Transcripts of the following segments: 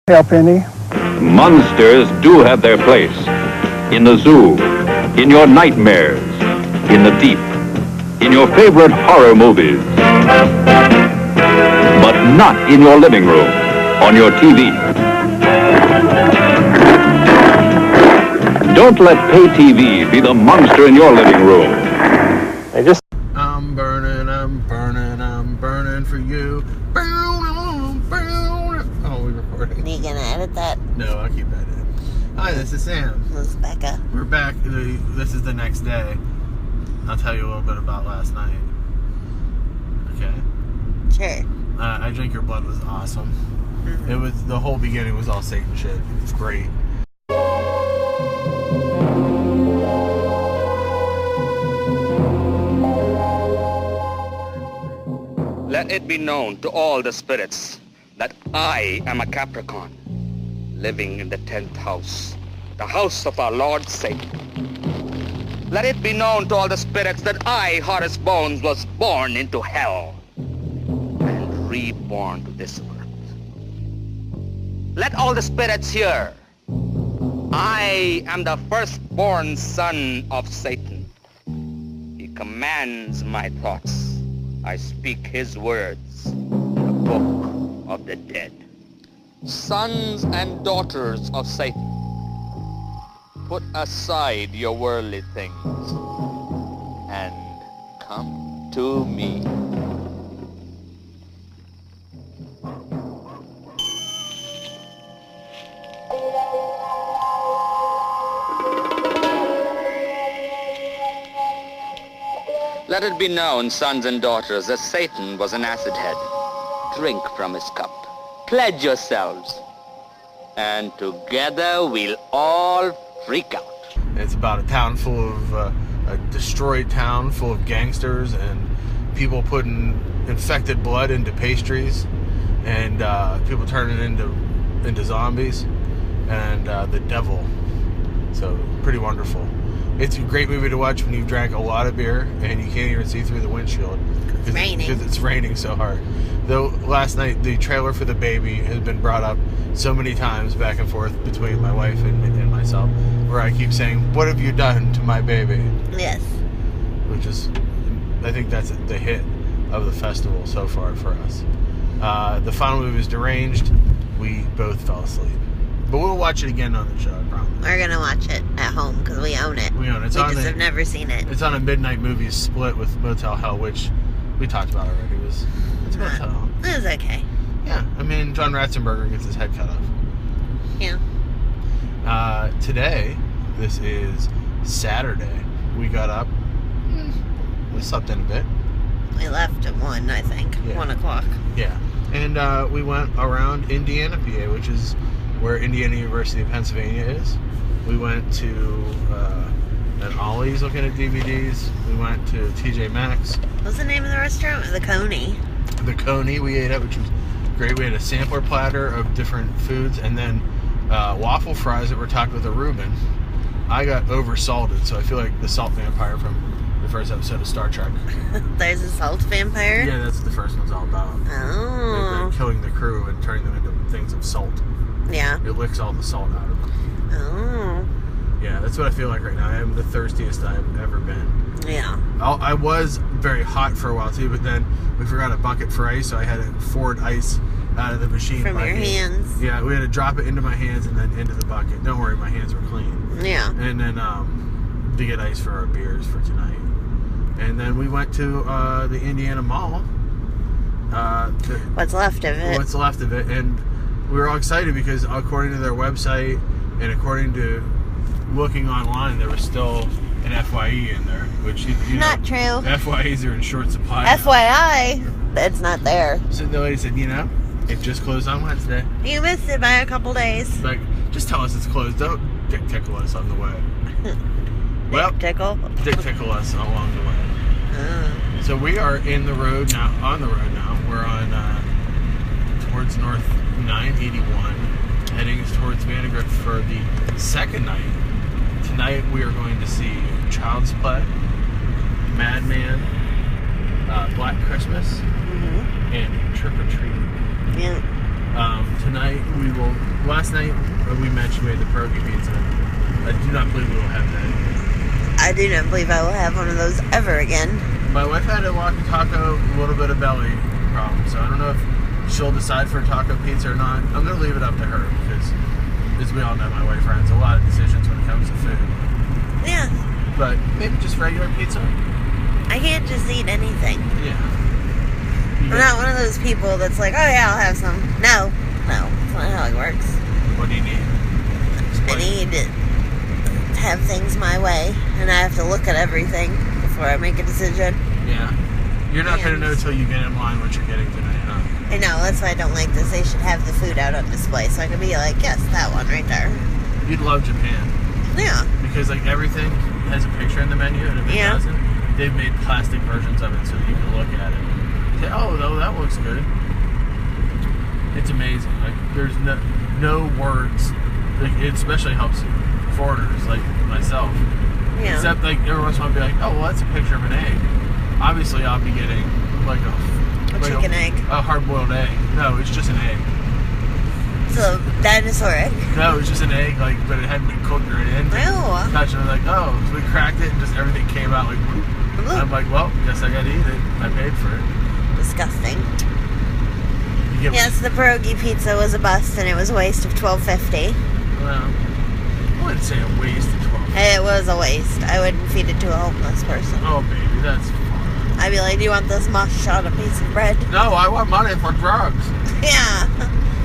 Penny. Monsters do have their place. In the zoo, in your nightmares, in the deep, in your favorite horror movies. But not in your living room, on your TV. Don't let pay TV be the monster in your living room. I'm burning for you. Oh, we're recording. Are you gonna edit that? No, I'll keep that in. Hi, this is Sam. This is Becca. We're back. This is the next day. I'll tell you a little bit about last night. Okay. Sure. I Drink Your Blood was awesome. Mm-hmm. It was, the whole beginning was all Satan shit. It was great. Let it be known to all the spirits that I am a Capricorn, living in the 10th house, the house of our Lord Satan. Let it be known to all the spirits that I, Horace Bones, was born into hell and reborn to this earth. Let all the spirits hear, I am the firstborn son of Satan. He commands my thoughts. I speak his words in the book of the dead. Sons and daughters of Satan, put aside your worldly things and come to me. Let it be known, sons and daughters, that Satan was an acid head. Drink from his cup. Pledge yourselves. And together we'll all freak out. It's about a town full of, a destroyed town full of gangsters and people putting infected blood into pastries and people turning into zombies and the devil. So, pretty wonderful. It's a great movie to watch when you've drank a lot of beer and you can't even see through the windshield. It's raining. Because it's raining so hard. Though last night, the trailer for the baby has been brought up so many times back and forth between my wife and myself, where I keep saying, "What have you done to my baby?" Yes. Which is, I think that's the hit of the festival so far for us. The final movie is Deranged. We both fell asleep. But we'll watch it again on the show, I promise. We're gonna watch it at home because we own it. We own it. We just have never seen it. It's on a Midnight Movies split with Motel Hell, which we talked about already. It's Motel Hell. It was okay. Yeah, I mean, John Ratzenberger gets his head cut off. Yeah. Today, this is Saturday. We got up. We slept in a bit. We left at 1, I think. Yeah. 1 o'clock. Yeah. And we went around Indiana, PA, which is where Indiana University of Pennsylvania is. We went to an Ollie's looking at DVDs. We went to TJ Maxx. What's the name of the restaurant? The Coney. The Coney we ate at, which was great. We had a sampler platter of different foods, and then waffle fries that were topped with a Reuben. I got over-salted, so I feel like the salt vampire from the first episode of Star Trek. There's a salt vampire? Yeah, that's what the first one's all about. Oh. They're killing the crew and turning them into things of salt. Yeah. It licks all the salt out of them. Oh. Yeah, that's what I feel like right now. I am the thirstiest I've ever been. Yeah. I was very hot for a while too, but then we forgot a bucket for ice, so I had to forward ice out of the machine. From your hands. Yeah, we had to drop it into my hands and then into the bucket. Don't worry, my hands were clean. Yeah. And then to get ice for our beers for tonight. And then we went to the Indiana Mall. What's left of it. What's left of it. And we were all excited because according to their website and according to looking online, there was still an FYE in there, which you Not know, true. FYEs are in short supply. FYI, it's not there. So the lady said, it just closed on Wednesday. You missed it by a couple days. Like, just tell us it's closed. Don't dick tickle us on the way. Dick tickle? Dick tickle us along the way. Oh. So we are on the road now. We're on towards North 981, heading towards Vandergrift for the second night. Tonight we are going to see Child's Play, Madman, Black Christmas, and Trick or Treat. Yeah. Tonight we will. Last night we mentioned we had the pierogi pizza. I do not believe we will have that. I do not believe I will have one of those ever again. My wife had a walkie taco, a little bit of belly problem, so I don't know if she'll decide for a taco pizza or not. I'm gonna leave it up to her because, as we all know, my wife has a lot of decisions when it comes to food. Yeah. But maybe just regular pizza. I can't just eat anything. Yeah. I'm not one of those people that's like, oh yeah, I'll have some. No, that's not how it works. What do you need? I need to have things my way, and I have to look at everything before I make a decision. Yeah. You're not going to know until you get in line what you're getting tonight, huh? I know, that's why I don't like this. They should have the food out on display, so I can be like, yes, that one right there. You'd love Japan. Yeah. Because, like, everything has a picture in the menu, and if it doesn't, they've made plastic versions of it so that you can look at it. Say, oh, that looks good. It's amazing. Like, there's no words. Like, it especially helps foreigners like myself. Yeah. Except, like, every once in a while, I'll be like, oh, well, that's a picture of an egg. Obviously, I'll be getting, like, a chicken egg. A hard-boiled egg. No, it's just an egg. So, dinosaur egg? No, it's just an egg, like, but it hadn't been cooked or anything. Ew. Touch it, I'm like, oh, so we cracked it and just everything came out like, whoop. And I'm like, well, guess I gotta eat it. I paid for it. Disgusting. Yes, the pierogi pizza was a bust, and it was a waste of $12.50. Well, I wouldn't say a waste of $12.50. It was a waste. I wouldn't feed it to a homeless person. Oh, baby, that's fine. I'd be like, do you want this mush on a piece of bread? No, I want money for drugs. Yeah.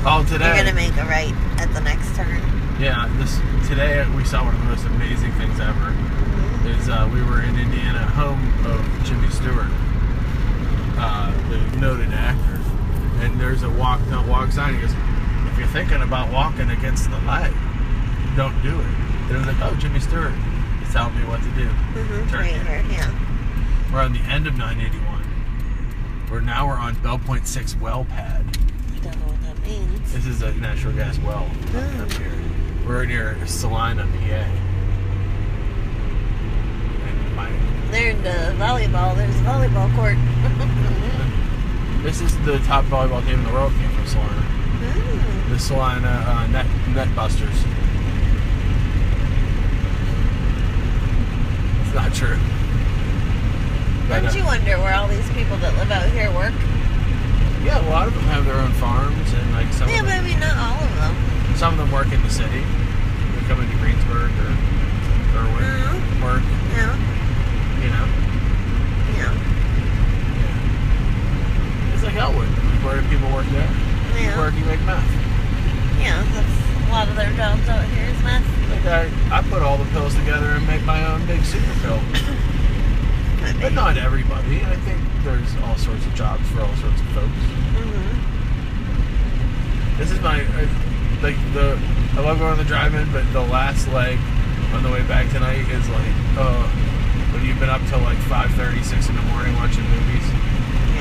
Oh, today. You're gonna make a right at the next turn. Yeah, today we saw one of the most amazing things ever. Is we were in Indiana, home of Jimmy Stewart, the noted actor, and there's a walk, don't walk sign. He goes, if you're thinking about walking against the light, don't do it. And I was like, oh, Jimmy Stewart is telling me what to do. Right here, yeah. We're on the end of 981. We're on Bell Point 6 well pad. I don't know what that means. This is a natural gas well up here. We're near Salina, PA. They're in the volleyball. There's a volleyball court. This is the top volleyball team in the world. Came from Salina. The Salina net busters. It's not true. Don't you wonder where all these people that live out here work? Yeah, a lot of them have their own farms and like some. Yeah, of them, but I mean not all of them. Some of them work in the city. They come into Greensburg or work. Yeah. You know? Yeah. It's like Elwood. Where do people work there? Yeah. Where do you make meth? Yeah, that's a lot of their jobs out here is meth. Like I put all the pills together and make my own big super pill. But not everybody. I think there's all sorts of jobs for all sorts of folks. This is my, I love going to the drive-in, but the last leg on the way back tonight is like, when you've been up till like 5:30, 6 in the morning watching movies,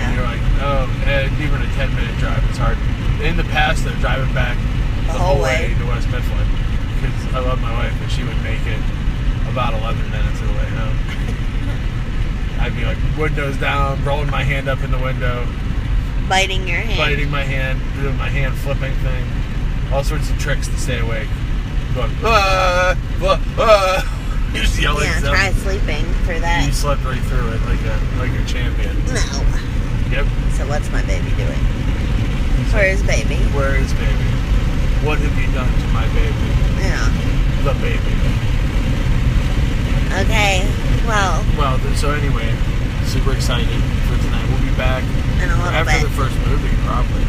and you're like, oh, and even a 10-minute drive, it's hard. In the past, I'm driving back the whole way to West Mifflin, because I love my wife, and she would make it about 11 minutes of the way home. I'd be like, windows down, rolling my hand up in the window. Biting your hand. Biting my hand, doing my hand flipping thing. All sorts of tricks to stay awake. Going, just yelling stuff. Try sleeping through that. You slept right through it like a champion. No. Yep. So what's my baby doing? Where is baby? Where is baby? What have you done to my baby? Yeah. The baby. Okay. Well, so anyway, super excited for tonight. We'll be back in a little after bit. the first movie, probably.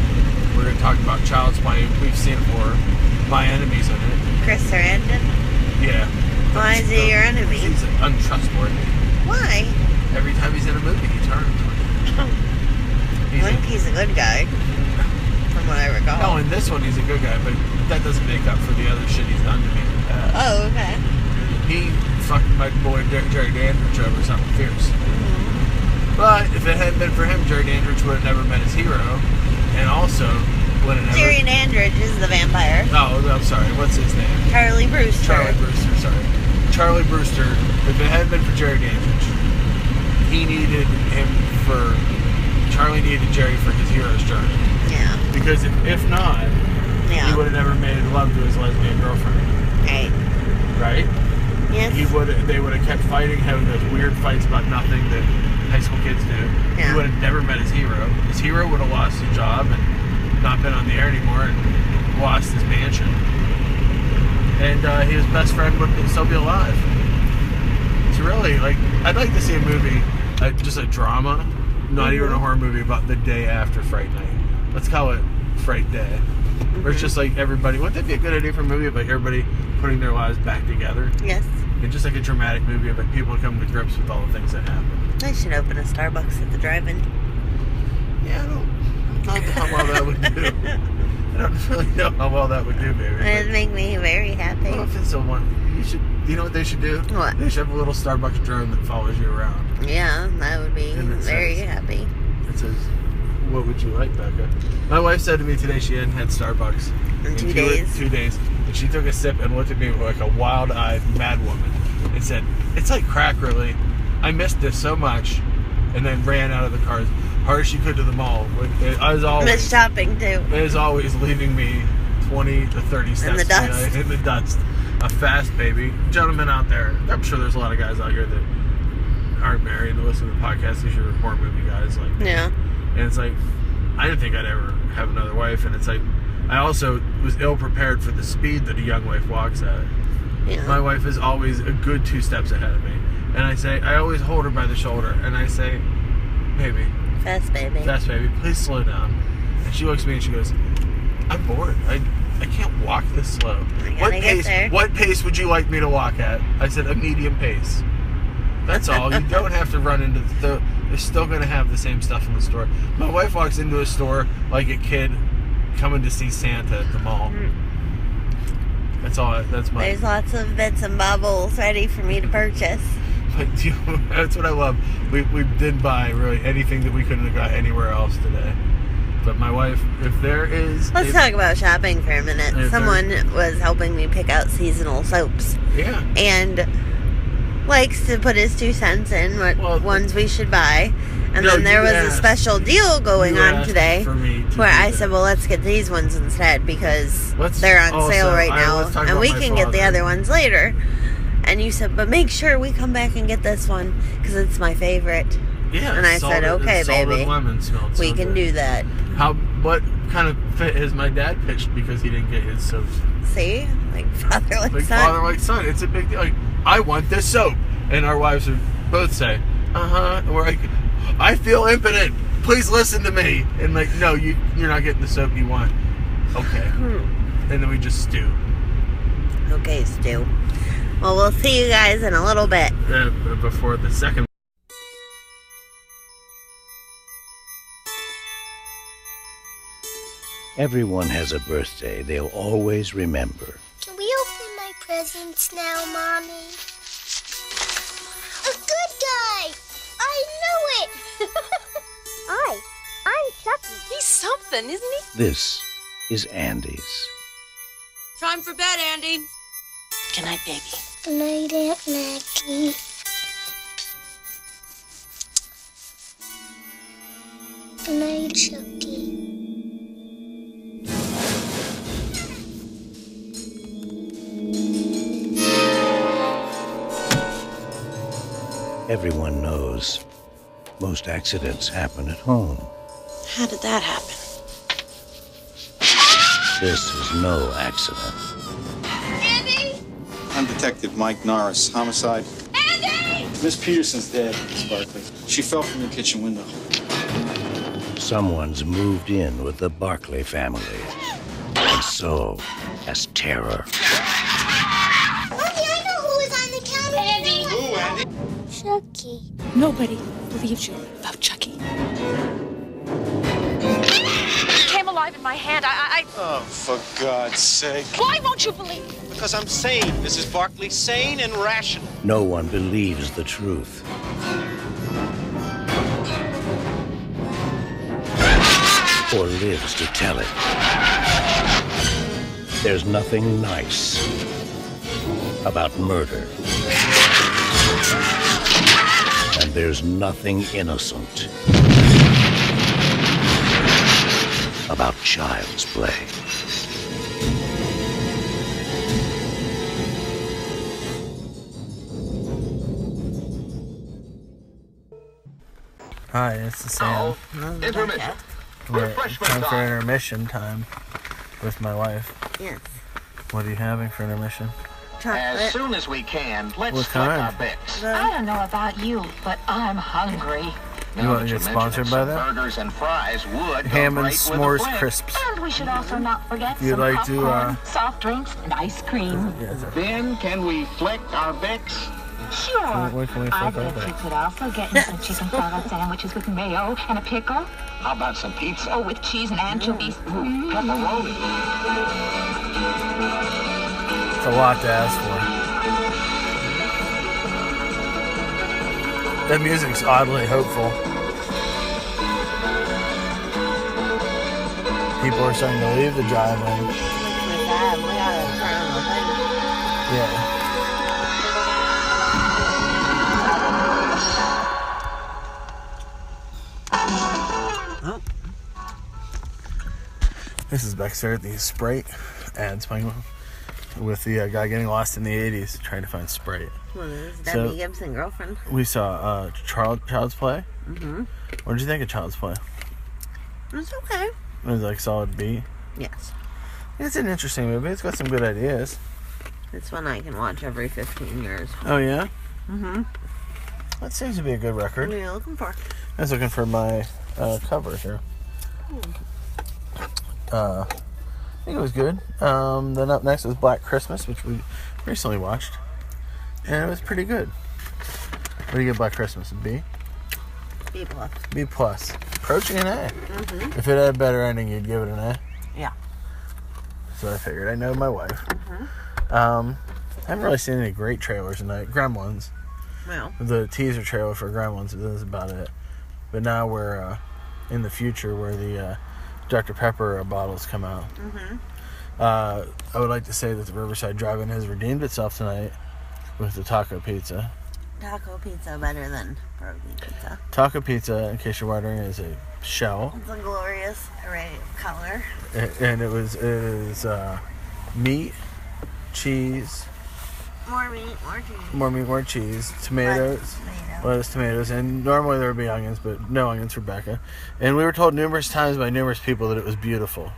We're going to talk about Child's Play. We've seen it for My Enemies in it. Chris Sarandon? Yeah. Why is he your enemy? He's untrustworthy. Why? Every time he's in a movie, he turns. I think he's a good guy, from what I recall. No, in this one he's a good guy, but that doesn't make up for the other shit he's done to me in the past. Oh, okay. He fucked my boy Jerry Dandridge over something fierce. But if it hadn't been for him, Jerry Dandridge would have never met his hero, and also would have never... Jerry Dandridge is the vampire. Oh, I'm sorry. What's his name? Charlie Brewster. Charlie Brewster, sorry. Charlie Brewster, if it hadn't been for Jerry Dandridge, Charlie needed Jerry for his hero's journey. Yeah. Because if not, Yeah. he would have never made love to his lesbian girlfriend. Right. Right? Yes. They would have kept fighting, having those weird fights about nothing that high school kids do. Yeah. He would have never met his hero. His hero would have lost his job and not been on the air anymore and lost his mansion. And his best friend would still be alive. It's really, like, I'd like to see a movie, just a drama, not even a horror movie, about the day after Fright Night. Let's call it Fright Day. Where it's just like everybody, wouldn't that be a good idea for a movie about everybody putting their lives back together? Yes. And just like a dramatic movie about people coming to grips with all the things that happen. I should open a Starbucks at the drive-in. Yeah, I don't know how well that would do. I don't really know how well that would do, baby. It'd make me very happy. Well, if it's the one, you know what they should do? What? They should have a little Starbucks drone that follows you around. Yeah, I would be And it very says- happy. It says, "What would you like, Becca?" My wife said to me today she hadn't had Starbucks In 2 days. 2 days, and she took a sip and looked at me like a wild-eyed mad woman and said, "It's like crack, really. I missed this so much," and then ran out of the car as hard as she could to the mall. As always, Miss shopping too. as always, leaving me 20 to 30 steps In the dust. behind, in the dust. A fast baby. Gentlemen out there, I'm sure there's a lot of guys out here that aren't married that listen to the podcast. These are horror movie guys, like. Yeah. And it's like, I didn't think I'd ever have another wife. And it's like, I also was ill prepared for the speed that a young wife walks at. Yeah. My wife is always a good 2 steps ahead of me. And I always hold her by the shoulder. And I say, "Baby, Fast baby. fast baby, please slow down." And she looks at me and she goes, "I'm bored. I can't walk this slow. gotta get there." What pace would you like me to walk at?" I said, "A medium pace." That's all. You don't have to run into the store. They're still going to have the same stuff in the store. My wife walks into a store like a kid coming to see Santa at the mall. That's all. That's my. There's lots of bits and bobbles ready for me to purchase. But that's what I love. We did buy really anything that we couldn't have got anywhere else today. But my wife, if there is... Let's talk about shopping for a minute. If Someone was helping me pick out seasonal soaps. Yeah. And likes to put his 2 cents in what ones we should buy. And No, then there you was asked. a special deal going You on asked today for me to where do I that. said, well, let's get these ones instead because Let's- they're on oh, sale so right I- now. let's talk And about we my can get the father. other ones later. And you said, but make sure we come back and get this one because it's my favorite. Yeah. And I said, okay, salted baby. lemon smelled We so can good. do that. What kind of fit has my dad pitched because he didn't get his soaps? See? Like father, like Like son. father, like son. It's a big deal. Like, I want this soap. And our wives would both say, uh-huh. We're like, I feel impotent. Please listen to me. And like, no, you're not getting the soap you want. Okay. And then we just stew. Okay, Stu. Well, we'll see you guys in a little bit. Before the second. Everyone has a birthday they'll always remember. Can we open my presents now, Mommy? A good guy! I knew it! I'm Chucky. He's something, isn't he? This is Andy's. Time for bed, Andy. Good night, baby. Good night, Aunt Maggie. Good night, Chucky. Everyone knows most accidents happen at home. How did that happen? This is no accident. Andy! I'm Detective Mike Norris, homicide. Andy! Miss Peterson's dead, Miss Barkley. She fell from the kitchen window. Someone's moved in with the Barkley family. And so has terror. Mommy, I know who was on the counter. Andy! Who, Andy? Chucky. Nobody believes you about Chucky. He came alive in my hand. Oh, for God's sake. Why won't you believe me? Because I'm sane, Mrs. Barkley. Sane and rational. No one believes the truth. Or lives to tell it. There's nothing nice about murder. And there's nothing innocent about child's play. Hi, it's Sam. Intermission. Time for intermission time with my wife. Yes. What are you having for intermission? Chocolate. As soon as we can, let's What flick kind? our bits. I don't know about you, but I'm hungry. You want to get sponsored by that? Burgers and fries would Ham go and great with a s'mores flick. crisps. And we should also not forget You'd some like to, popcorn, soft drinks, and ice cream. Yes, sir. Then can we flick our bits? Sure. What can we I flick bet over? you could also get me some chicken salad sandwiches with mayo and a pickle. How about some pizza? Oh, with cheese and anchovies. Pepperoni. It's a lot to ask for. That music's oddly hopeful. People are starting to leave the drive-in. Yeah. This is Becca at the Sprite ads playing with the guy getting lost in the 80s trying to find Sprite. Well, there's Debbie Gibson girlfriend. We saw Child's Play. Mm-hmm. What did you think of Child's Play? It's okay. It was like solid B. Yes. It's an interesting movie. It's got some good ideas. It's one I can watch every 15 years. Oh, yeah? Mm-hmm. That seems to be a good record. What are you looking for? I was looking for my cover here. I think it was good. Then up next was Black Christmas, which we recently watched. And it was pretty good. What do you give Black Christmas? A B? B+. B+. Approaching an A. Mm-hmm. If it had a better ending, you'd give it an A? Yeah. So I figured. I know my wife. Mm-hmm. I haven't really seen any great trailers tonight. Gremlins. Well. The teaser trailer for Gremlins, that's about it. But now we're in the future where the Dr. Pepper bottles come out. Mm-hmm. I would like to say that the Riverside Drive-In has redeemed itself tonight with the taco pizza. Taco pizza better than pierogi pizza. Taco pizza, in case you're wondering, is a shell. It's a glorious array of color. And it is meat, cheese, More meat, more cheese. more meat, more cheese, tomatoes, lettuce, tomatoes, and normally there would be onions, but no onions for Becca. And we were told numerous times by numerous people that it was beautiful.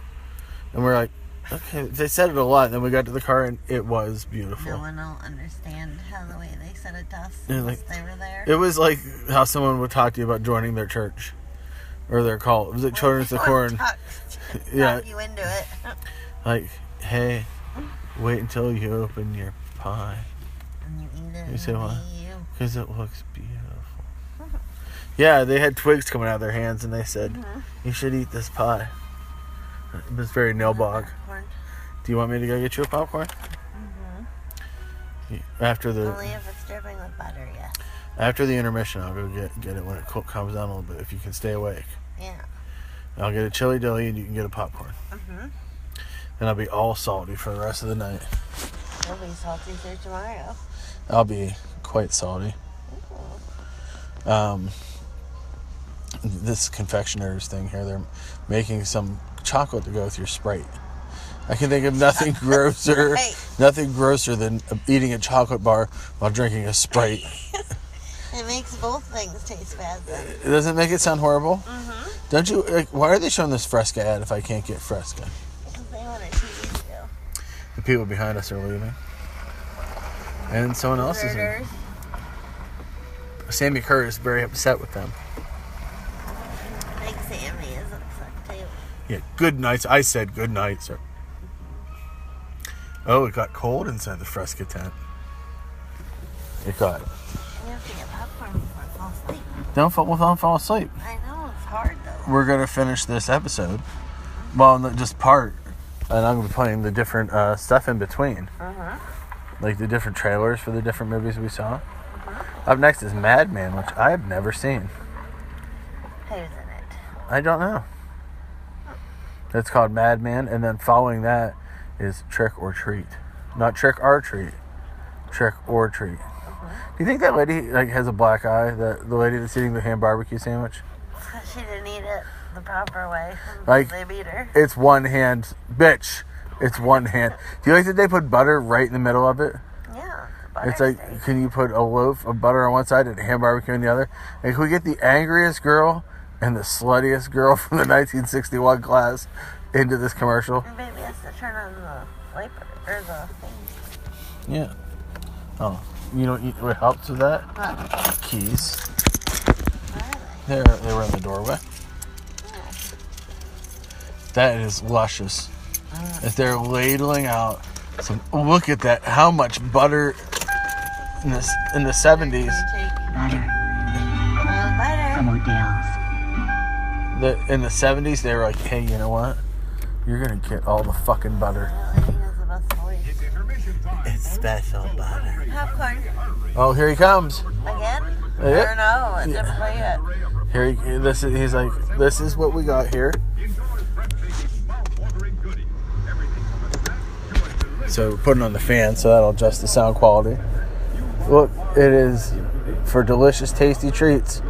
And we're like, okay, they said it a lot, and then we got to the car and it was beautiful. No one will understand how the way they said it to us Yeah, unless like- they were there. It was like how someone would talk to you about joining their church or their cult. It was like Children's of the Corn. Talk Yeah, you into it. like, hey, wait until you open your pie. And you eat it. You say what? You. Because it looks beautiful. Yeah, they had twigs coming out of their hands and they said, you should eat this pie. It was very Nilbog. Popcorn. Do you want me to go get you a popcorn? After the Only if it's dripping with butter, yes. after the intermission, I'll go get it when it calms down a little bit. If you can stay awake, Yeah. I'll get a chili dilly and you can get a popcorn. And I'll be all salty for the rest of the night. You'll be salty through tomorrow. I'll be quite salty. This confectioner's thing here, they're making some chocolate to go with your Sprite. I can think of nothing grosser, Right. nothing grosser than eating a chocolate bar while drinking a Sprite. It makes both things taste bad then. Doesn't it make it sound horrible? Don't you? Like, why are they showing this Fresca ad if I can't get Fresca? Because they want to tease you. The people behind us are leaving, and someone else is in. Murders. Sammy Kerr is very upset with them. I think Sammy is upset too. Yeah, good nights. I said good night, sir. Oh, it got cold inside the Fresca tent. It got. You have to get popcorn before I fall asleep. Don't fall asleep. I know, it's hard though. We're gonna finish this episode. Well, not just part, and I'm gonna be playing the different stuff in between, like the different trailers for the different movies we saw. Up next is Madman, which I have never seen. Who's in it? I don't know. It's called Madman, and then following that is Trick or Treat. Not Trick or Treat. Trick or Treat. Do you think that lady has a black eye? The lady that's eating the ham barbecue sandwich? She didn't eat it. the proper way. Like, They beat her. it's one hand. Bitch. It's one hand. Do you like that they put butter right in the middle of it? Yeah. It's like, can you put a loaf of butter on one side and ham barbecue on the other? And can we get the angriest girl and the sluttiest girl from the 1961 class into this commercial? And baby has to turn on the wiper or the thing. Yeah. Oh, you know what helps with that? What? Keys. They were in the doorway. That is luscious. If they're ladling out some, look at that! How much butter in the 70s? In the 70s, they were like, "Hey, you know what? You're gonna get all the fucking butter." It's special butter. Popcorn. Oh, here he comes. Again? Yeah. Or no, it didn't play yet. He's like, this is what we got here. So we're putting on the fan, so that'll adjust the sound quality. Look, it is for delicious, tasty treats.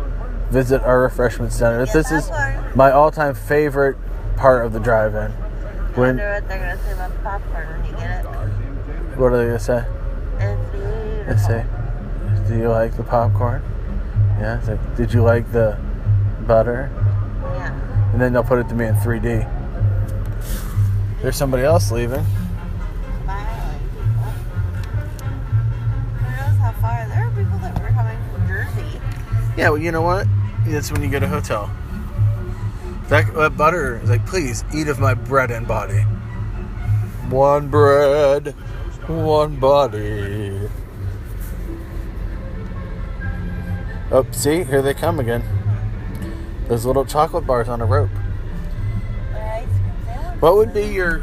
Visit our refreshment center. This is my all-time favorite part of the drive-in. I wonder what they're gonna say about the popcorn when you get it. What are they gonna say? It's beautiful. They say, "Do you like the popcorn?" Yeah. It's like, "Did you like the butter?" Yeah. And then they'll put it to me in 3D. There's somebody else leaving. Smiling people. Who knows how far? There are people that were coming from Jersey. Yeah, well, you know what? That's when you get a hotel. That butter is like, please eat of my bread and body. One bread, one body. Oh, see, here they come again. Those little chocolate bars on a rope. What would be your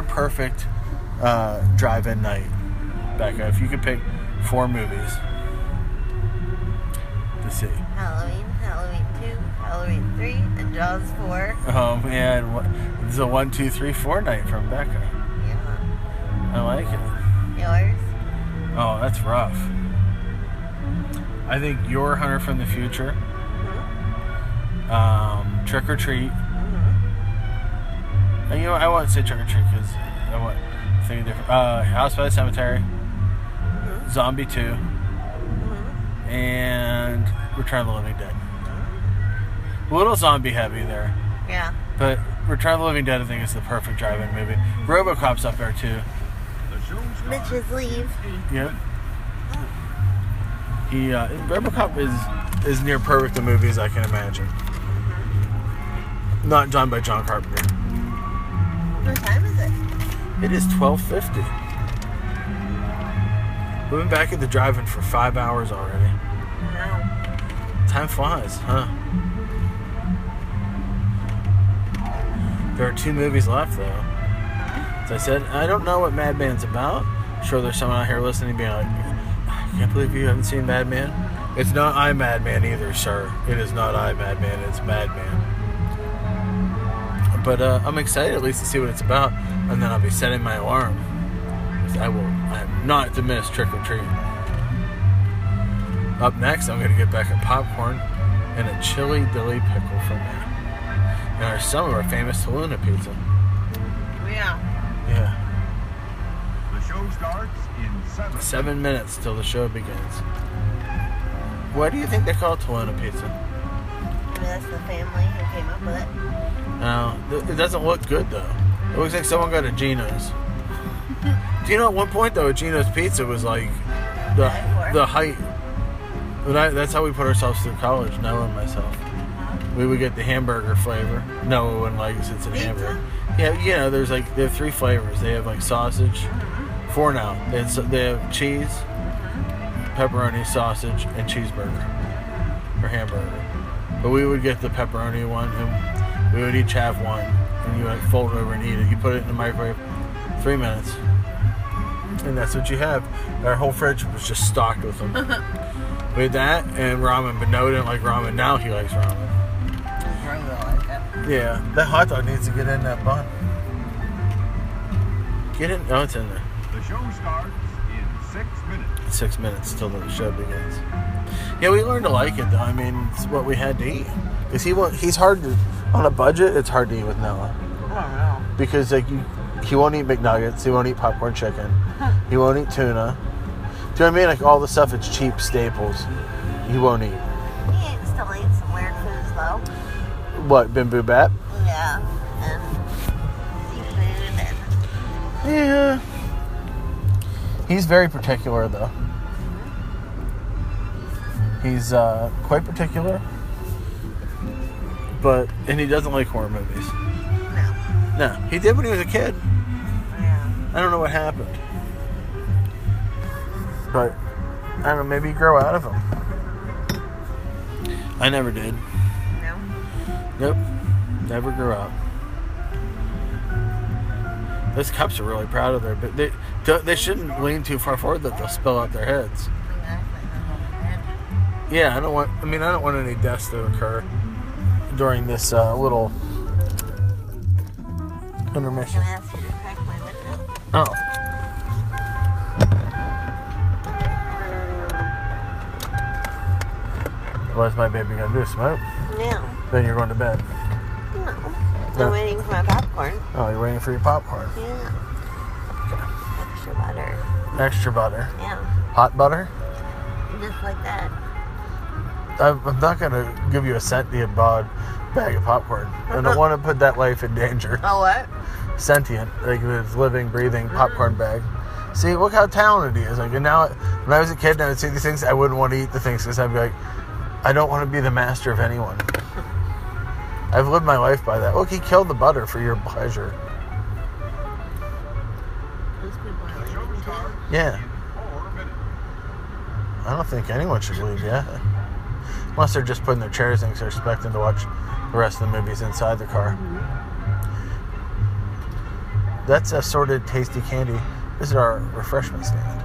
perfect drive-in night, Becca? If you could pick 4 movies to see. Halloween, Halloween 2, Halloween 3, and Jaws 4. Oh man, it's a 1, 2, 3, 4 night from Becca. Yeah. I like it. Yours? Oh, that's rough. I think your Hunter from the Future. Mm-hmm. Trick or Treat. Mm-hmm. And, you know, I won't say Trick or Treat because I want to think different. House by the Cemetery. Mm-hmm. Zombie 2. Mm-hmm. And Return of the Living Dead. A little zombie heavy there. Yeah. But Return of the Living Dead, I think, is the perfect drive-in movie. RoboCop's up there, too. Bitches leave. Yep. RoboCop is near perfect a movie as I can imagine. Not done by John Carpenter. What time is it? It is 12:50. We've been back at the drive-in for 5 hours already. No. Time flies, huh? There are 2 movies left, though. As I said, I don't know what Madman's about. I'm sure there's someone out here listening being like, I can't believe you haven't seen Madman. It's not I Madman either, sir. It is not I Madman, it's Madman. But I'm excited at least to see what it's about, and then I'll be setting my alarm. I am not to miss Trick or Treat. Up next, I'm going to get back a popcorn and a chili dilly pickle from me. And some of our famous Toluna pizza. Yeah. Yeah. The show starts in 7 minutes till the show begins. Why do you think they call it Toluna pizza? Maybe that's the family who came up with it. No, it doesn't look good though. It looks like someone got a Geno's. Do you know at one point though, a Geno's pizza was like the height. That's how we put ourselves through college, Noah and myself. We would get the hamburger flavor. Noah wouldn't like it since it's a hamburger. Yeah, you know, they have 3 flavors. They have like sausage, 4 now. They have cheese, pepperoni, sausage, and cheeseburger or hamburger. But we would get the pepperoni one, and we would each have one, and you would fold it over and eat it. You put it in the microwave, 3 minutes, and that's what you have. Our whole fridge was just stocked with them. We had that and ramen, but Noah didn't like ramen. Now he likes ramen. Yeah, that hot dog needs to get in that bun. Get in. Oh, it's in there. The show starts in 6 minutes. 6 minutes till the show begins. Yeah, we learned to like it though. I mean, it's what we had to eat. Because he's hard to, on a budget, it's hard to eat with Noah. I don't know. Because like he won't eat McNuggets, he won't eat popcorn chicken, he won't eat tuna. Do you know what I mean? Like all the stuff that's cheap staples, he won't eat. He still eats some weird foods though. What, Bim Boo Bap? Yeah, and seafood and... Yeah. He's very particular though. He's quite particular. And he doesn't like horror movies. No, he did when he was a kid. Yeah. I don't know what happened. But, I don't know, maybe he grew out of them. I never did. No? Nope. Never grew up. Those cops are really proud of their... But they shouldn't lean too far forward that they'll spill out their heads. Yeah, I don't want any deaths to occur during this little intermission. I'm gonna ask you to crack my window. Oh. What's my baby gonna do? Smoke? Yeah. Then you're going to bed. No. I'm waiting for my popcorn. Oh, you're waiting for your popcorn. Yeah. Extra butter. Extra butter. Yeah. Hot butter? Just like that. I'm not going to give you a sentient bag of popcorn. I don't want to put that life in danger. Oh, what? Sentient, like this living, breathing popcorn bag. See, look how talented he is. Like, and now, when I was a kid and I would see these things, I wouldn't want to eat the things because I'd be like, I don't want to be the master of anyone. I've lived my life by that. Look, he killed the butter for your pleasure. Those people are leaving too. Yeah. I don't think anyone should leave yet. Unless they're just putting their chairs in because they're expecting to watch the rest of the movies inside the car. Mm-hmm. That's assorted tasty candy. This is our refreshment stand.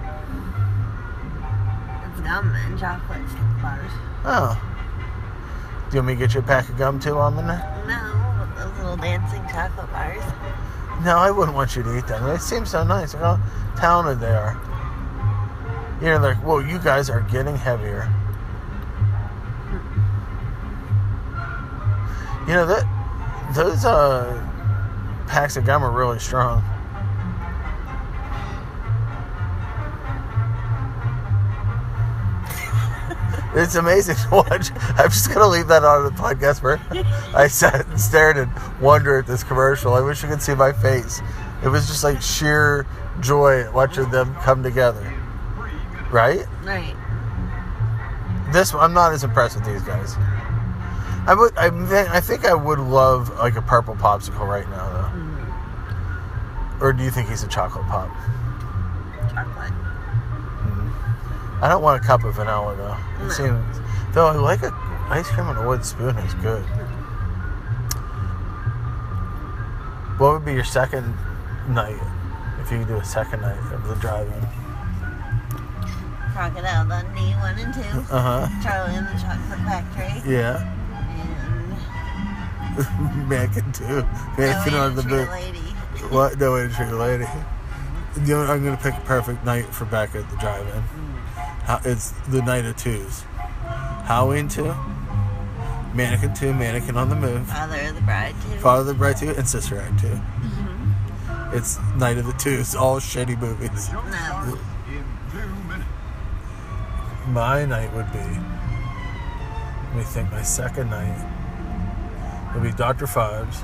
It's gum and chocolate bars. Oh. Do you want me to get you a pack of gum too while I'm in there? No, but those little dancing chocolate bars. No, I wouldn't want you to eat them. They seem so nice. Look how talented they are. You know, they're like, whoa, you guys are getting heavier. You know, those packs of gum are really strong. It's amazing to watch. I'm just going to leave that on the podcast where I sat and stared and wondered at this commercial. I wish you could see my face. It was just like sheer joy watching them come together. Right? Right. I'm not as impressed with these guys. I think I would love like a purple popsicle right now, though. Mm-hmm. Or do you think he's a chocolate pop? Chocolate. I don't want a cup of vanilla, though. No. Though I like ice cream on a wood spoon is good. What would be your second night if you could do a second night of the drive-in? Crocodile Dundee 1 and 2. Uh-huh. Charlie and the Chocolate Factory. Yeah. And... Mannequin 2. Mannequin on the boot. What? No Way to Treat a Lady. I'm going to pick a perfect night for Becca at the drive-in. It's the night of twos. Halloween 2. Mannequin 2. Mannequin on the Move. Father of the Bride 2. Father of the Bride 2. And Sister Act 2. Mm-hmm. It's night of the twos. All shitty movies. No. My night would be... Let me think. My second night would be Dr. Phibes.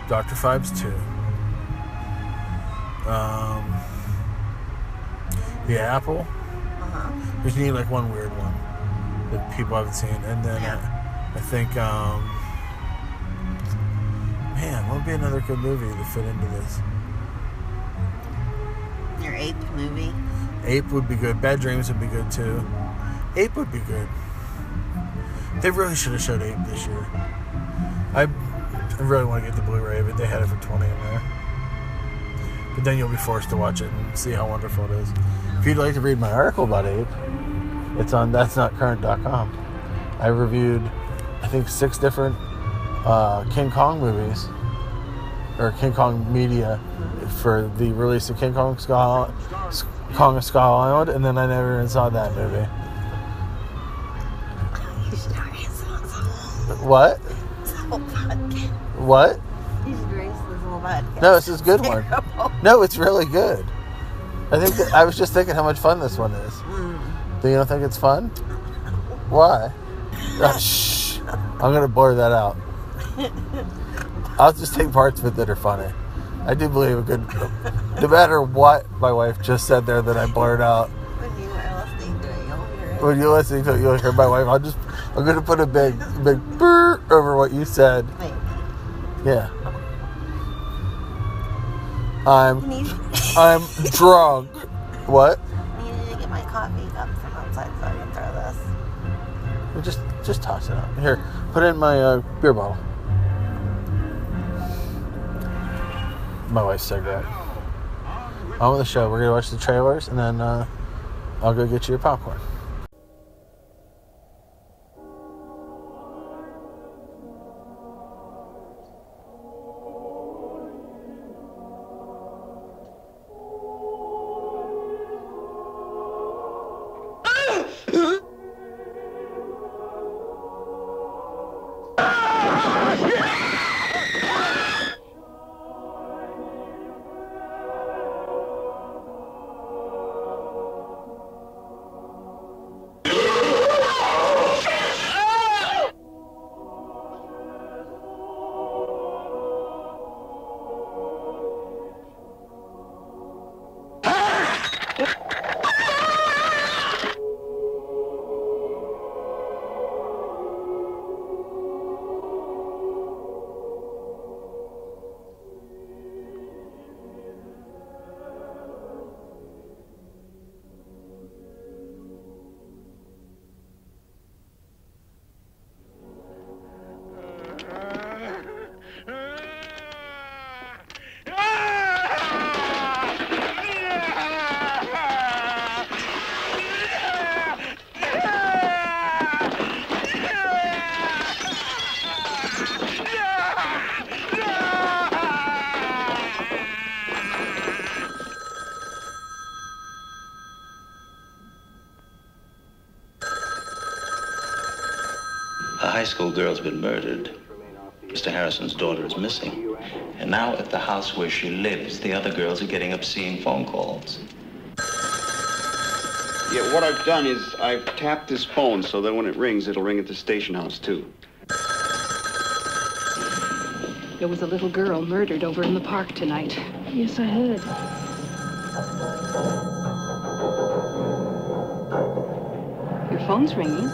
Dr. Phibes 2. The Apple. Uh-huh. We just need like one weird one that people haven't seen. And then I think... man, what would be another good movie to fit into this? Your 8th movie. Ape would be good. Bad Dreams would be good too. Ape would be good. They really should have showed Ape this year. I really want to get the Blu-ray, but they had it for $20 in there. But then you'll be forced to watch it and see how wonderful it is. If you'd like to read my article about Ape, it's on that'snotcurrent.com. I reviewed, I think, 6 different King Kong movies, or King Kong media, for the release of King Kong Skull Island, and then I never even saw that movie. What? So vodka. What? You should race this little vodka. No, this is a good one. No, it's really good. I think I was just thinking how much fun this one is. Do you not think it's fun? Why? Shh. I'm going to blur that out. I'll just take parts of it that are funny. I do believe a good... No matter what my wife just said there that I blurred out. When you are listening to it, you'll hear it. When you're listening to it, you'll hear my wife. I'm going to put a big burr over what you said. Wait. Yeah. I'm drunk. What? I need to get my coffee cup from outside so I can throw this. Just toss it out. Here, put it in my beer bottle. My wife's cigarette. On with the show. We're going to watch the trailers, and then I'll go get you your popcorn. A high school girl's been murdered. Mr. Harrison's daughter is missing. And now at the house where she lives, the other girls are getting obscene phone calls. Yeah, what I've done is I've tapped his phone so that when it rings, it'll ring at the station house, too. There was a little girl murdered over in the park tonight. Yes, I heard. Your phone's ringing.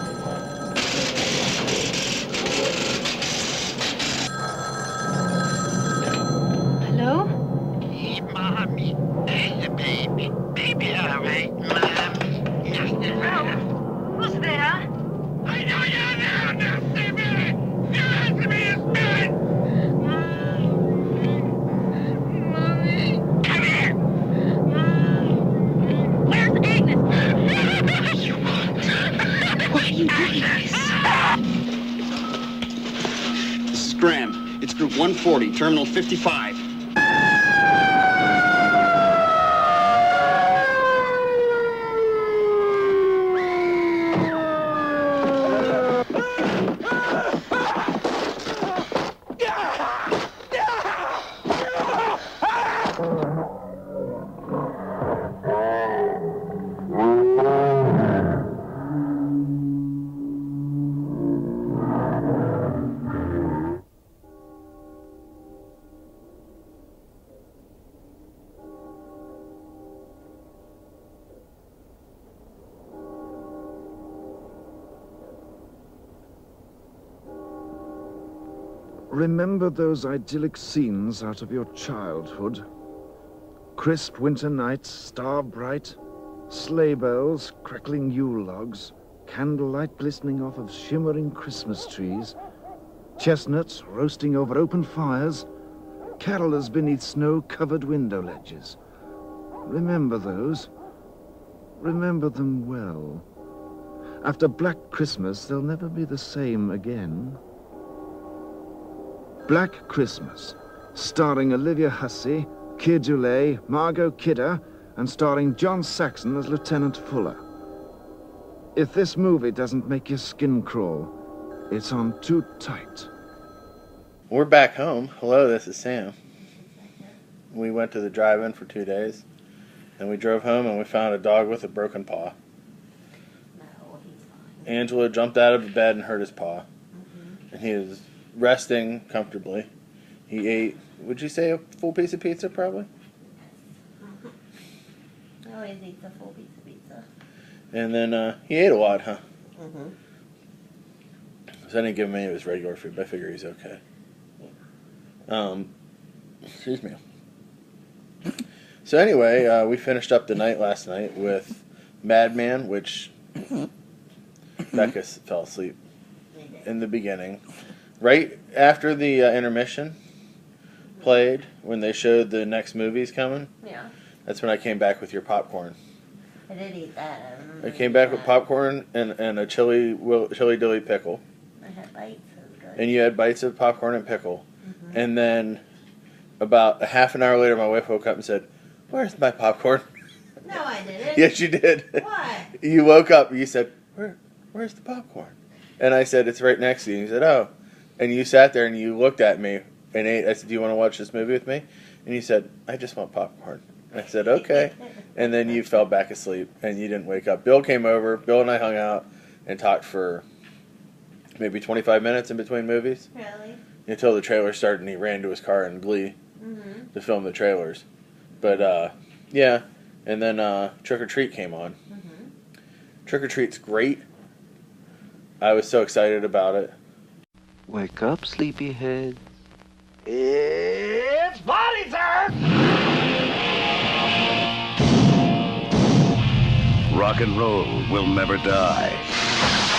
Hello? Hey, Mommy. Hey, baby. Baby, all right, Mom. Hello? Who's there? I know you're there now, baby. You answer me, you spirit. Mommy. Come here. Where's Agnes? You won't. Why are you doing this? This is Graham. It's group 140, terminal 55. Remember those idyllic scenes out of your childhood? Crisp winter nights, star bright, sleigh bells, crackling Yule logs, candlelight glistening off of shimmering Christmas trees, chestnuts roasting over open fires, carolers beneath snow-covered window ledges. Remember those. Remember them well. After Black Christmas, they'll never be the same again. Black Christmas, starring Olivia Hussey, Keir Dullea, Margot Kidder, and starring John Saxon as Lieutenant Fuller. If this movie doesn't make your skin crawl, It's on too tight. We're back home. Hello, this is Sam. We went to the drive-in for 2 days. And we drove home and we found a dog with a broken paw. No, he's fine. Angela jumped out of the bed and hurt his paw. And he is resting comfortably. He ate, would you say, a full piece of pizza probably? He always eats a full piece of pizza. And then he ate a lot, huh? Mm-hmm. So I didn't give him any of his regular food, but I figure he's okay. Excuse me. So anyway, we finished up the night last night with Madman, which Becca fell asleep in the beginning. Right after the intermission played, when they showed the next movies coming, Yeah. that's when I came back with your popcorn. I did eat that. I came back with popcorn and a chili dilly pickle. I had bites. It was good. And you had bites of popcorn and pickle. And then about a half an hour later, my wife woke up and said, "Where's my popcorn?" No, I didn't. Yes, you did. Why? You woke up and you said, Where's the popcorn? And I said, "It's right next to you." And you said, "Oh." And you sat there and you looked at me and ate. I said, "Do you want to watch this movie with me?" And you said, "I just want popcorn." And I said, "Okay." And then you fell back asleep and you didn't wake up. Bill came over. Bill and I hung out and talked for maybe 25 minutes in between movies. Really? Until the trailer started and he ran to his car in glee to film the trailers. But, yeah. And then Trick or Treat came on. Trick or Treat's great. I was so excited about it. Wake up, sleepyhead. It's party time! Rock and roll will never die.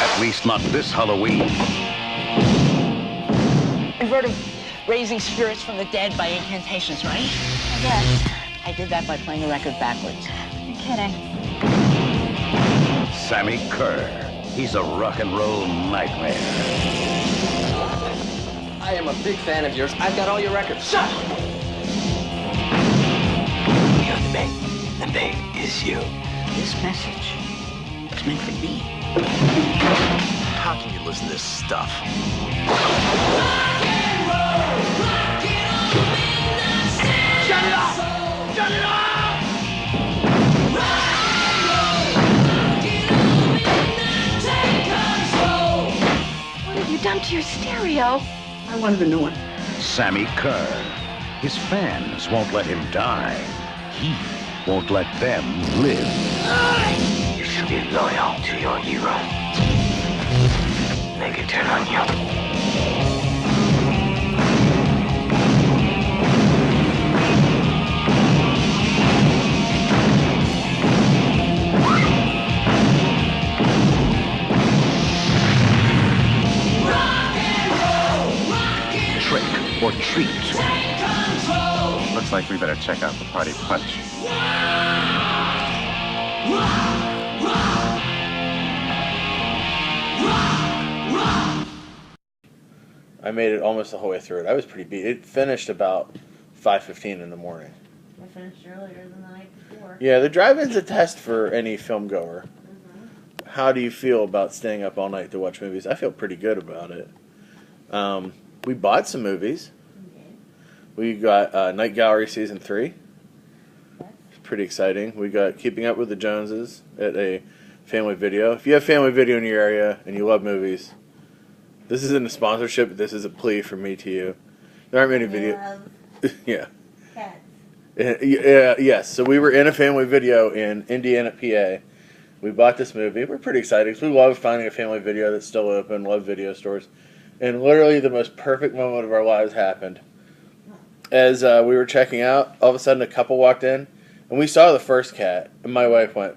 At least not this Halloween. You've heard of raising spirits from the dead by incantations, right? Yes. I did that by playing the record backwards. You're kidding. Sammy Kerr. He's a rock and roll nightmare. I am a big fan of yours. I've got all your records. Shut up! You're the big. The big is you. This message is meant for me. How can you listen to this stuff? Shut it off! Shut it off! What have you done to your stereo? I wanted a new one. Sammy Kerr. His fans won't let him die. He won't let them live. You should be loyal to your hero. Make it turn on you. Trick or treat. Looks like we better check out the party punch. I made it almost the whole way through it. I was pretty beat. It finished about 5:15 in the morning. I finished earlier than the night before. Yeah, the drive-in's a test for any film goer. How do you feel about staying up all night to watch movies? I feel pretty good about it. We bought some movies. We got Night Gallery Season 3. It's pretty exciting. We got Keeping Up with the Joneses at a Family Video. If you have Family Video in your area and you love movies, this isn't a sponsorship, but this is a plea from me to you. There aren't many videos. Yeah. Cats. Yes. So we were in a Family Video in Indiana, PA. We bought this movie. We're pretty excited because we love finding a Family Video that's still open, love video stores. And literally the most perfect moment of our lives happened. As we were checking out, all of a sudden a couple walked in, and we saw the first cat, and my wife went,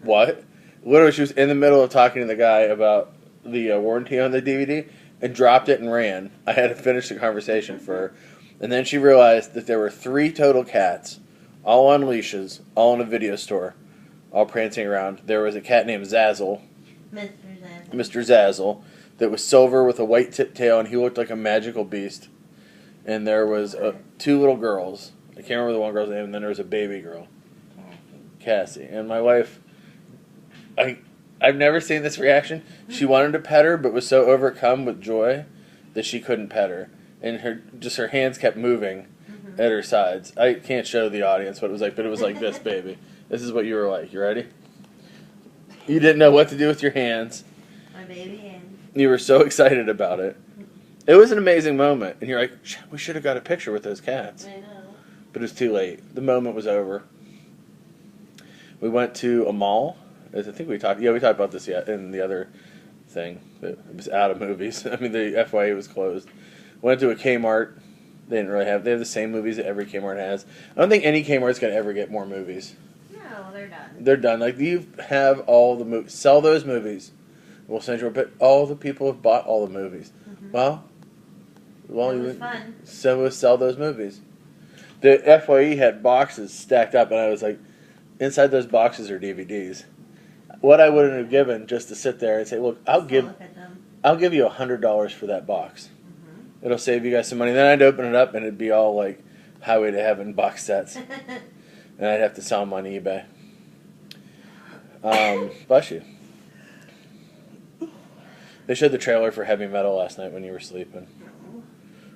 "What?" Literally, she was in the middle of talking to the guy about the warranty on the DVD, and dropped it and ran. I had to finish the conversation for her. And then she realized that there were 3 total cats, all on leashes, all in a video store, all prancing around. There was a cat named Zazzle, Mr. Zazzle, that was silver with a white tip tail, and he looked like a magical beast. And there was 2 little girls. I can't remember the one girl's name, and then there was a baby girl. Cassie. And my wife, I I've never seen this reaction. She wanted to pet her, but was so overcome with joy that she couldn't pet her. And her hands kept moving at her sides. I can't show the audience what it was like, but it was like this, baby. This is what you were like. You ready? You didn't know what to do with your hands. My baby hands. You were so excited about it. It was an amazing moment. And you're like, we should have got a picture with those cats. I know. But it was too late. The moment was over. We went to a mall. I think we talked about this in the other thing. It was out of movies. I mean, the FYE was closed. Went to a Kmart. They didn't really have. They have the same movies that every Kmart has. I don't think any Kmart's going to ever get more movies. No, they're done. They're done. Like, you have all the movies. Sell those movies. We'll send you. But all the people have bought all the movies. Mm-hmm. Well, it was fun. So sell those movies. The FYE had boxes stacked up, and I was like, inside those boxes are DVDs. What I wouldn't have given just to sit there and say, look, I'll give you $100 for that box. Mm-hmm. It'll save you guys some money. Then I'd open it up and it'd be all like Highway to Heaven box sets, and I'd have to sell them on eBay. Bless you. They showed the trailer for Heavy Metal last night when you were sleeping,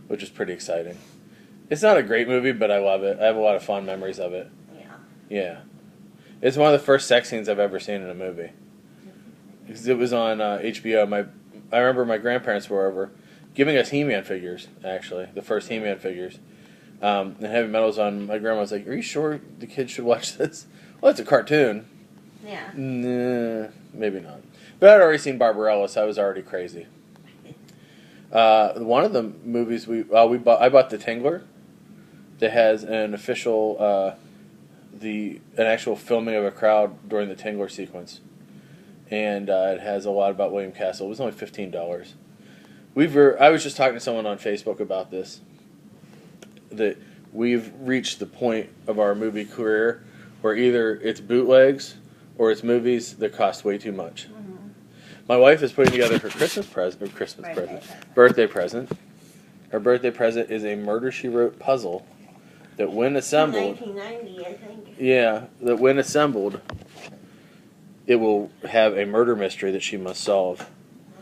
which is pretty exciting. It's not a great movie, but I love it. I have a lot of fond memories of it. Yeah. It's one of the first sex scenes I've ever seen in a movie. Because it was on HBO. I remember my grandparents were over giving us He-Man figures, actually. The first He-Man figures. And Heavy Metal's on. My grandma was like, are you sure the kids should watch this? Well, it's a cartoon. Yeah. Nah, maybe not. But I'd already seen Barbarella, so I was already crazy. One of the movies I bought The Tingler. That has an official... an actual filming of a crowd during the Tingler sequence. And it has a lot about William Castle. It was only $15. I was just talking to someone on Facebook about this. That we've reached the point of our movie career where either it's bootlegs or it's movies that cost way too much. Mm-hmm. My wife is putting together her birthday present. Her birthday present is a Murder, She Wrote puzzle that when assembled... 1990, I think. Yeah, that when assembled, it will have a murder mystery that she must solve. Well,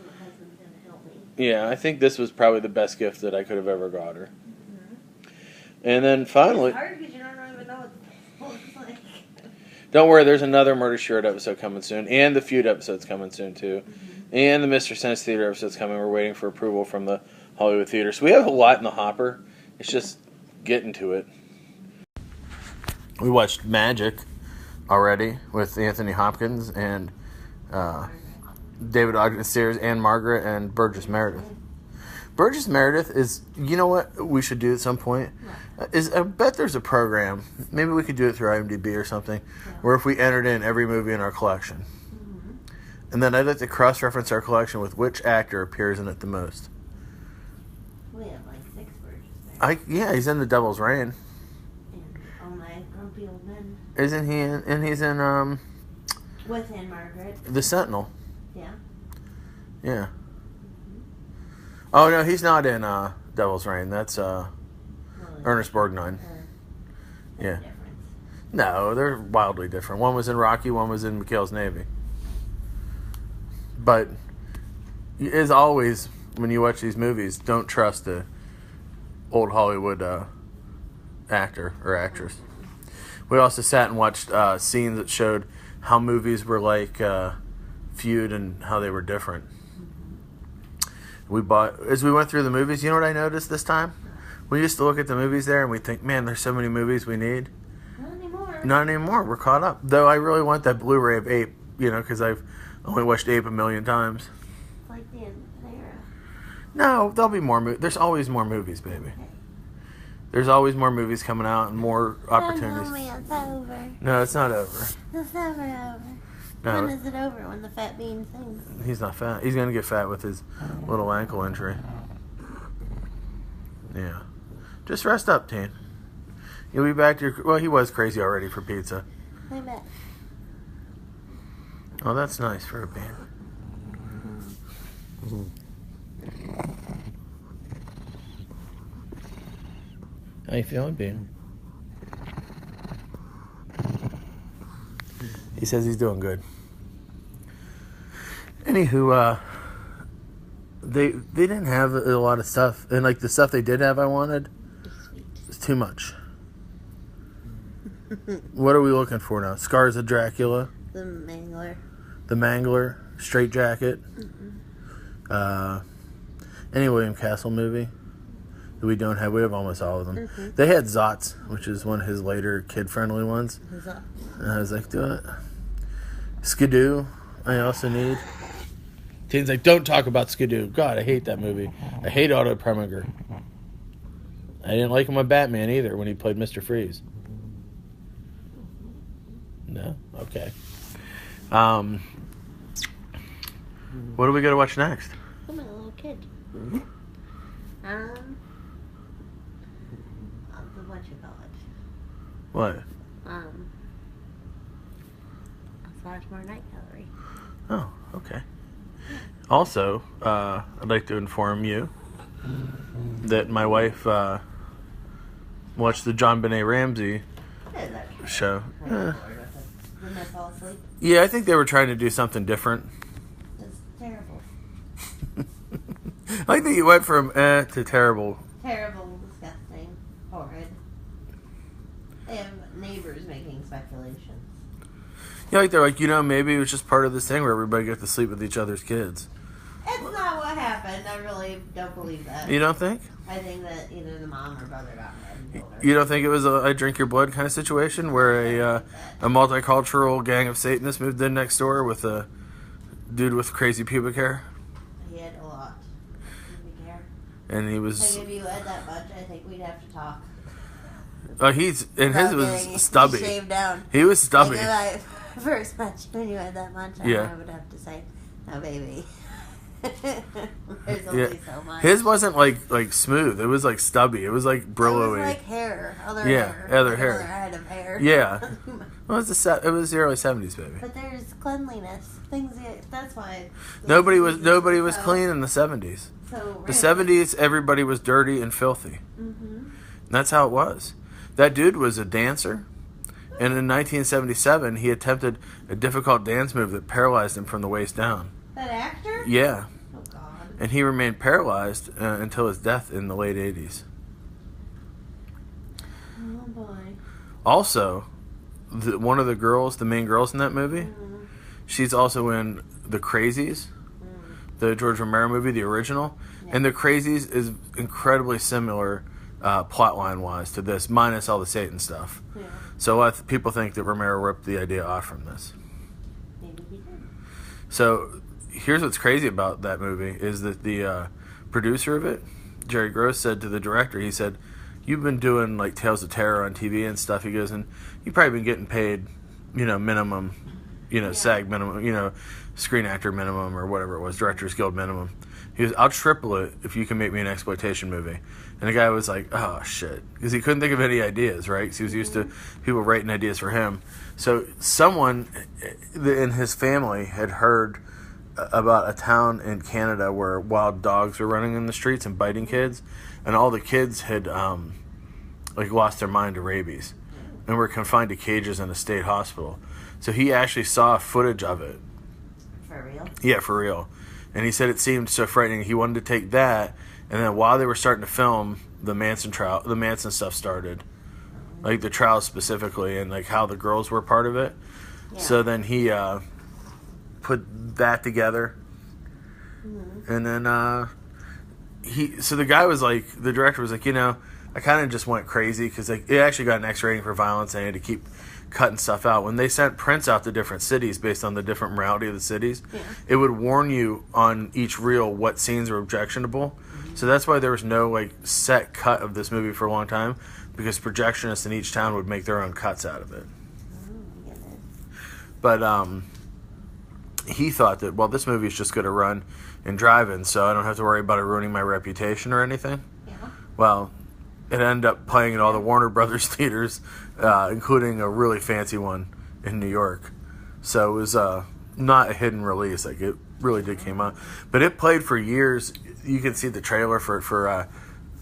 my husband's going to help me. Yeah, I think this was probably the best gift that I could have ever got her. Mm-hmm. And then finally... It's hard because you don't even know what it looks like. Don't worry, there's another Murder, She Wrote episode coming soon, and the Feud episode's coming soon, too. Mm-hmm. And the Mr. Science Theater episode's coming. We're waiting for approval from the Hollywood Theater. So we have a lot in the hopper. It's just getting to it. We watched Magic already with Anthony Hopkins and David Ogden Stiers and Margaret and Burgess Meredith. Burgess Meredith is, you know what we should do at some point? I bet there's a program, maybe we could do it through IMDb or something, where if we entered in every movie in our collection, and then I'd like to cross-reference our collection with which actor appears in it the most. We have like 6 Burgess. Yeah, he's in The Devil's Reign. Old men. Isn't he in, and he's in, Within Margaret. The Sentinel. Yeah. Yeah. Mm-hmm. Oh, no, he's not in, Devil's Reign. That's, Ernest Borgnine. Yeah. No, they're wildly different. One was in Rocky, one was in McHale's Navy. But, as always, when you watch these movies, don't trust the old Hollywood, actor or actress. We also sat and watched scenes that showed how movies were like Feud and how they were different. As we went through the movies, you know what I noticed this time? We used to look at the movies there and we think, man, there's so many movies we need. Not anymore. We're caught up. Though I really want that Blu-ray of Ape, because I've only watched Ape 1,000,000 times. It's like the end of the era. No, there'll be more movies. There's always more movies, baby. There's always more movies coming out and more opportunities. It's over. No, it's not over. It's never over. No. When is it over? When the fat bean sings? He's not fat. He's going to get fat with his little ankle injury. Yeah. Just rest up, Teen. You'll be back to your... Well, he was crazy already for pizza. I bet. Oh, that's nice for a bean. Mm-hmm. How you feeling, Bean? He says he's doing good. Anywho, they didn't have a lot of stuff, and like the stuff they did have, I wanted. It's too much. What are we looking for now? Scars of Dracula. The Mangler. The Mangler. Straight Jacket. Any William Castle movie that we don't have. We have almost all of them. They had Zotz, which is one of his later kid-friendly ones. And I was like, do it. Skidoo, I also need. Teen's like, don't talk about Skidoo. God, I hate that movie. I hate Otto Preminger. I didn't like him on Batman either when he played Mr. Freeze. No? Okay. What are we going to watch next? I'm a little kid. What you call it? What? Let's watch more Night Gallery. Oh, okay. Also, I'd like to inform you that my wife watched the John Benet Ramsey show. Didn't I fall asleep? Yeah, I think they were trying to do something different. It's terrible. I think you went from to terrible. Terrible, disgusting, horrid. They have neighbors making speculations. Yeah, like they're like, maybe it was just part of this thing where everybody got to sleep with each other's kids. It's not what happened. I really don't believe that. You don't think? I think that either the mom or brother got mad and killed her. You don't think it was a I drink your blood kind of situation where a multicultural gang of Satanists moved in next door with a dude with crazy pubic hair? He had a lot of pubic hair. And he was... Like, if you had that much, I think we'd have to talk. His was stubby. He shaved down. He was stubby. Like, first much when you had that much, I would have to say, no, baby. There's only so much. His wasn't like smooth. It was like stubby. It was like Brillo-y. It was like hair. Other hair. Another head of hair. Yeah. It was the early 70s, baby. But there's cleanliness. That's why. Nobody was clean in the 70s. So the 70s, everybody was dirty and filthy. Mm-hmm. That's how it was. That dude was a dancer. And in 1977, he attempted a difficult dance move that paralyzed him from the waist down. That actor? Yeah. Oh, God. And he remained paralyzed until his death in the late 80s. Oh, boy. Also, one of the main girls in that movie, she's also in The Crazies, the George Romero movie, the original. Yeah. And The Crazies is incredibly similar plotline-wise to this, minus all the Satan stuff. Yeah. So a lot of people think that Romero ripped the idea off from this. Maybe he did. So here's what's crazy about that movie is that the producer of it, Jerry Gross, said to the director, he said, you've been doing like Tales of Terror on TV and stuff. He goes, and you've probably been getting paid, minimum, SAG minimum, Screen Actor minimum or whatever it was, Directors Guild minimum. He goes, I'll triple it if you can make me an exploitation movie. And the guy was like, oh, shit. Because he couldn't think of any ideas, right? Because he was used to people writing ideas for him. So someone in his family had heard about a town in Canada where wild dogs were running in the streets and biting kids. And all the kids had lost their mind to rabies and were confined to cages in a state hospital. So he actually saw footage of it. For real? Yeah, for real. And he said it seemed so frightening. He wanted to take that, and then while they were starting to film the Manson trial, the Manson stuff started, like the trial specifically, and like how the girls were part of it. Yeah. So then he put that together, and then so the guy was like, the director was like, I kind of just went crazy because like it actually got an X rating for violence, and I had to keep cutting stuff out. When they sent prints out to different cities based on the different morality of the cities, it would warn you on each reel what scenes were objectionable. So that's why there was no like set cut of this movie for a long time, because projectionists in each town would make their own cuts out of it. But he thought that, well, this movie is just going to run in drive-in, so I don't have to worry about it ruining my reputation or anything. Yeah. Well, it ended up playing in all the Warner Brothers theaters, including a really fancy one in New York. So it was not a hidden release. Like, it really did came out. But it played for years. You can see the trailer for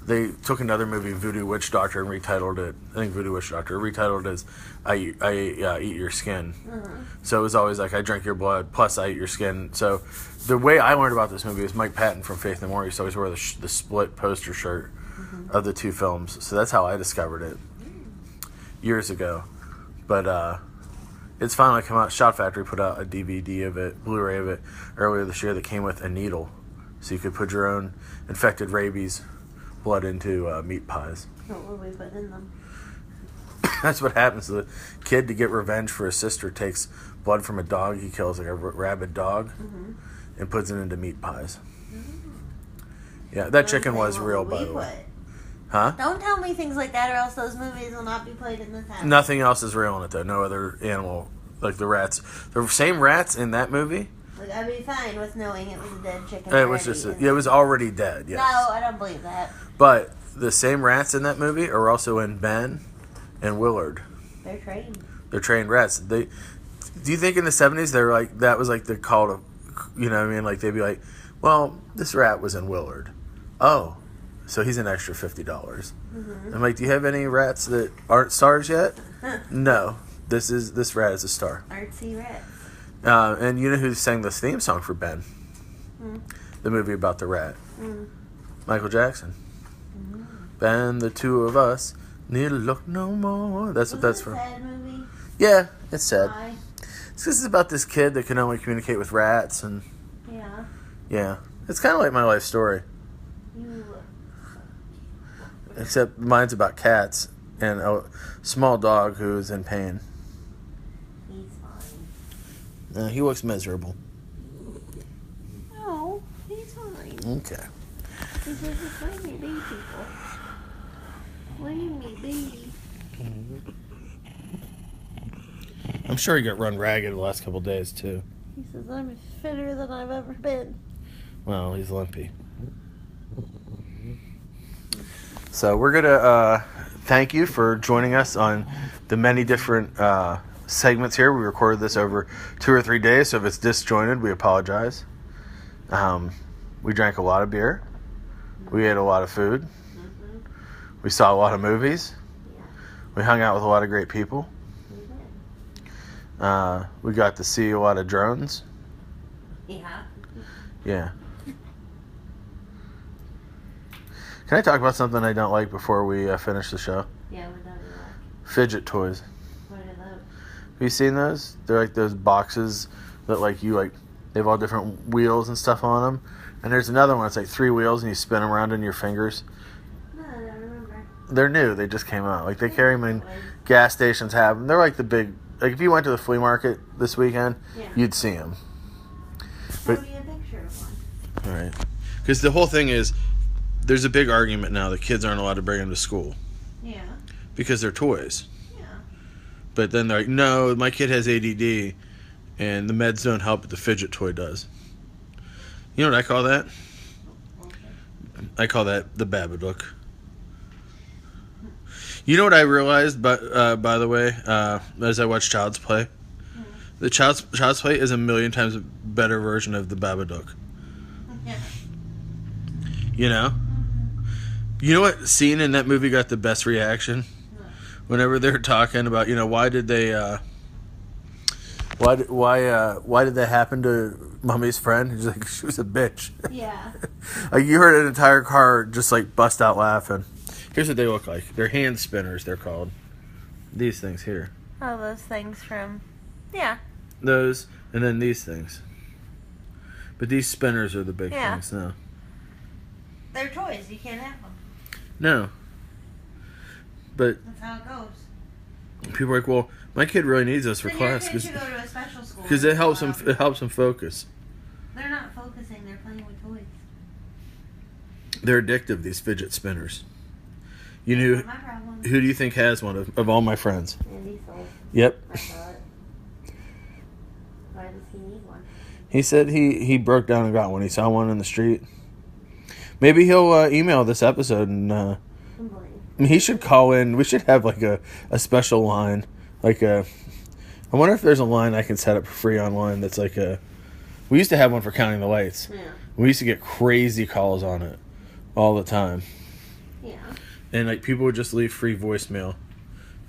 they took another movie, Voodoo Witch Doctor, and retitled it. I think Voodoo Witch Doctor retitled it as I Eat Your Skin. Mm-hmm. So it was always like I drink your blood plus I eat your skin. So the way I learned about this movie is Mike Patton from Faith No More used to always wear the split poster shirt of the two films. So that's how I discovered it years ago. But it's finally come out. Shot Factory put out a DVD of it, Blu-ray of it, earlier this year that came with a needle. So you could put your own infected rabies blood into meat pies. What will we put in them? That's what happens. The kid, to get revenge for his sister, takes blood from a dog he kills, like a rabid dog, and puts it into meat pies. Yeah, that chicken was real, by the way. Huh? Don't tell me things like that, or else those movies will not be played in this house. Nothing else is real in it, though. No other animal, like the rats. The same rats in that movie. Like, I'd be fine with knowing it was a dead chicken. It was just, it was already dead. Yes. No, I don't believe that. But the same rats in that movie are also in Ben and Willard. They're trained. They're trained rats. Do you think in the 70s they're like, that was like the call to, you know what I mean? Like, they'd be like, well, this rat was in Willard. Oh, so he's an extra $50. I'm like, do you have any rats that aren't stars yet? No. This rat is a star. Artsy rats. And you know who sang the theme song for Ben? The movie about the rat. Michael Jackson. Ben, the two of us need to look no more. That's what that's from. Sad movie? Yeah, it's sad. Why? This is about this kid that can only communicate with rats, and yeah, it's kind of like my life story. Except mine's about cats and a small dog who's in pain. He's fine. He looks miserable. No, he's fine. Okay. He says it's let me be, people. Let me be. I'm sure he got run ragged the last couple days, too. He says I'm fitter than I've ever been. Well, he's limpy. So we're going to thank you for joining us on the many different segments here. We recorded this over 2 or 3 days, so if it's disjointed, we apologize. We drank a lot of beer. We ate a lot of food. We saw a lot of movies. We hung out with a lot of great people. We got to see a lot of drones. Yeah. Can I talk about something I don't like before we finish the show? Yeah, what don't you like? Fidget toys. What are those? Have you seen those? They're like those boxes that they have all different wheels and stuff on them. And there's another one that's like 3 wheels and you spin them around in your fingers. No, I don't remember. They're new. They just came out. Like, they carry them in gas stations, have them. They're like the big, like if you went to the flea market this weekend, you'd see them. Show me a picture of one. All right. Because the whole thing is, there's a big argument now that kids aren't allowed to bring them to school. Yeah. Because they're toys. Yeah. But then they're like, no, my kid has ADD, and the meds don't help, but the fidget toy does. You know what I call that? I call that the Babadook. You know what I realized, by the way, as I watched Child's Play? The Child's Play is a million times a better version of the Babadook. Yeah. You know? You know what scene in that movie got the best reaction? Whenever they're talking about, why did they why did that happen to Mummy's friend? He's like, she was a bitch. Yeah. Like, you heard an entire car just like bust out laughing. Here's what they look like. They're hand spinners, they're called. These things here. Oh, those things from... Yeah. Those, and then these things. But these spinners are the big things now. They're toys. You can't have them. No. But... That's how it goes. People are like, well, my kid really needs this for class. Your kid should go to a special school. Because it helps them focus. They're not focusing. They're playing with toys. They're addictive, these fidget spinners. You know, who do you think has one of all my friends? Andy sold. Yep. I thought. Why does he need one? He said he broke down and got one. He saw one in the street. Maybe he'll email this episode and he should call in. We should have like a special line. I wonder if there's a line I can set up for free online that's like a... We used to have one for counting the lights. Yeah. We used to get crazy calls on it all the time. Yeah. And like people would just leave free voicemail.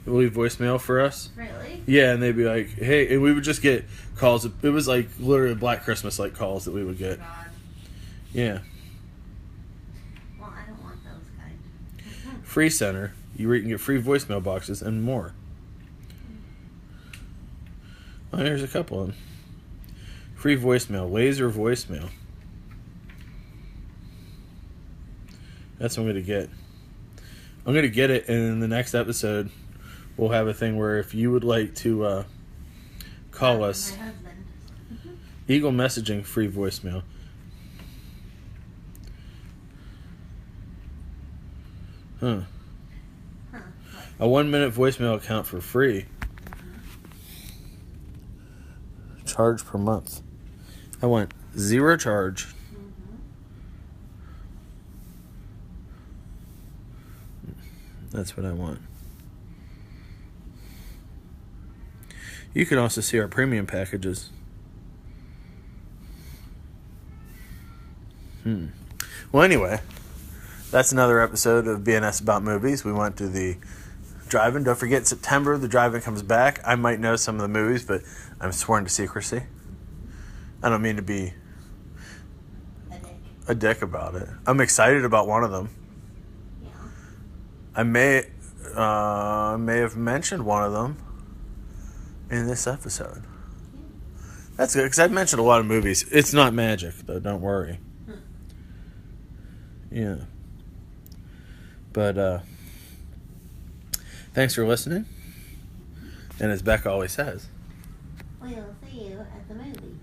They would leave voicemail for us. Really? Yeah, and they'd be like, "Hey," and we would just get calls. It was like literally Black Christmas like calls that we would get. God. Yeah. Well, I don't want those kind. Free Center. You can get free voicemail boxes and more. Oh, here's a couple of them. Free voicemail. Laser voicemail. That's what I'm going to get. I'm going to get it, and in the next episode, we'll have a thing where if you would like to call us, Eagle Messaging free voicemail. Huh. A 1-minute voicemail account for free. Charge per month. I want 0 charge. That's what I want. You can also see our premium packages. Well, anyway, that's another episode of BNS About Movies. We went to the drive-in. Don't forget, September, the drive-in comes back. I might know some of the movies, but I'm sworn to secrecy. I don't mean to be a dick about it. I'm excited about one of them. Yeah. I may have mentioned one of them in this episode. That's good, because I've mentioned a lot of movies. It's not magic, though. Don't worry. Yeah. But, thanks for listening. And as Becca always says, we'll see you at the movies.